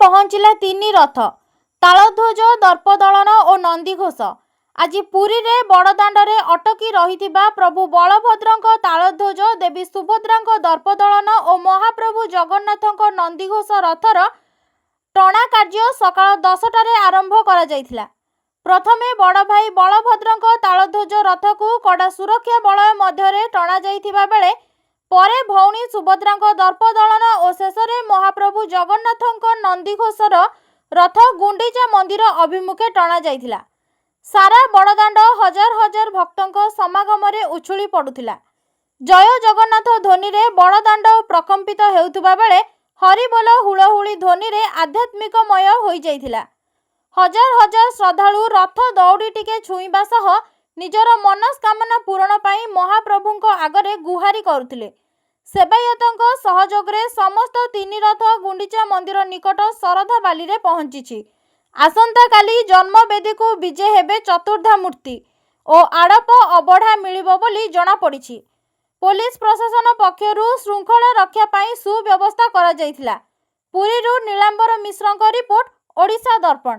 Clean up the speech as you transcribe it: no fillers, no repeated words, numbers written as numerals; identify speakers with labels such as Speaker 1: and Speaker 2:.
Speaker 1: ପହଞ୍ଚିଲା ତିନି ରଥ, ତାଳଧ୍ୱଜ, ଦର୍ପଦଳନ ଓ ନନ୍ଦିଘୋଷ। ଆଜି ପୁରୀରେ ବଡ଼ଦାଣ୍ଡରେ ଅଟକି ରହିଥିବା ପ୍ରଭୁ ବଳଭଦ୍ରଙ୍କ ତାଳଧ୍ୱଜ, ଦେବୀ ସୁଭଦ୍ରାଙ୍କ ଦର୍ପଦଳନ ଓ ମହାପ୍ରଭୁ ଜଗନ୍ନାଥଙ୍କ ନନ୍ଦିଘୋଷ ରଥର ଟଣା କାର୍ଯ୍ୟ ସକାଳ 10ଟାରେ ଆରମ୍ଭ କରାଯାଇଥିଲା। ପ୍ରଥମେ ବଡ଼ଭାଇ ବଳଭଦ୍ରଙ୍କ ତାଳଧ୍ୱଜ ରଥକୁ କଡ଼ା ସୁରକ୍ଷା ବଳୟ ମଧ୍ୟରେ ଟଣାଯାଇଥିବା ବେଳେ ପରେ ଭଉଣୀ ସୁଭଦ୍ରାଙ୍କ ଦର୍ପଦଳନ ଓ ଶେଷରେ ମହାପ୍ରଭୁ ଜଗନ୍ନାଥଙ୍କ ନନ୍ଦିଘୋଷର ରଥ ଗୁଣ୍ଡିଚା ମନ୍ଦିର ଅଭିମୁଖେ ଟଣାଯାଇଥିଲା। ସାରା ବଡ଼ଦାଣ୍ଡ ହଜାର ହଜାର ଭକ୍ତଙ୍କ ସମାଗମରେ ଉଛୁଳି ପଡ଼ୁଥିଲା। ଜୟ ଜଗନ୍ନାଥ ଧ୍ୱନିରେ ବଡ଼ଦାଣ୍ଡ ପ୍ରକମ୍ପିତ ହେଉଥିବା ବେଳେ ହରିବୋଲ ହୁଳହୁଳି ଧ୍ୱନିରେ ଆଧ୍ୟାତ୍ମିକମୟ ହୋଇଯାଇଥିଲା। ହଜାର ହଜାର ଶ୍ରଦ୍ଧାଳୁ ରଥ ଦଉଡ଼ିଟିକେ ଛୁଇଁବା ସହ ନିଜର ମନସ୍କାମନା ପୂରଣ ପାଇଁ ମହାପ୍ରଭୁଙ୍କ ଆଗରେ ଗୁହାରି କରୁଥିଲେ। ସେବାୟତଙ୍କ ସହଯୋଗରେ ସମସ୍ତ ତିନି ରଥ ଗୁଣ୍ଡିଚା ମନ୍ଦିର ନିକଟ ଶରଧାବାଲିରେ ପହଞ୍ଚିଛି। ଆସନ୍ତାକାଲି ଜନ୍ମବେଦୀକୁ ବିଜେ ହେବେ ଚତୁର୍ଦ୍ଧାମୂର୍ତ୍ତି ଓ ଆଡ଼ପ ଅବଢ଼ା ମିଳିବ ବୋଲି ଜଣାପଡ଼ିଛି। ପୋଲିସ ପ୍ରଶାସନ ପକ୍ଷରୁ ଶୃଙ୍ଖଳା ରକ୍ଷା ପାଇଁ ସୁବ୍ୟବସ୍ଥା କରାଯାଇଥିଲା। ପୁରୀରୁ ନୀଳାମ୍ବର ମିଶ୍ରଙ୍କ ରିପୋର୍ଟ, ଓଡ଼ିଶା ଦର୍ପଣ।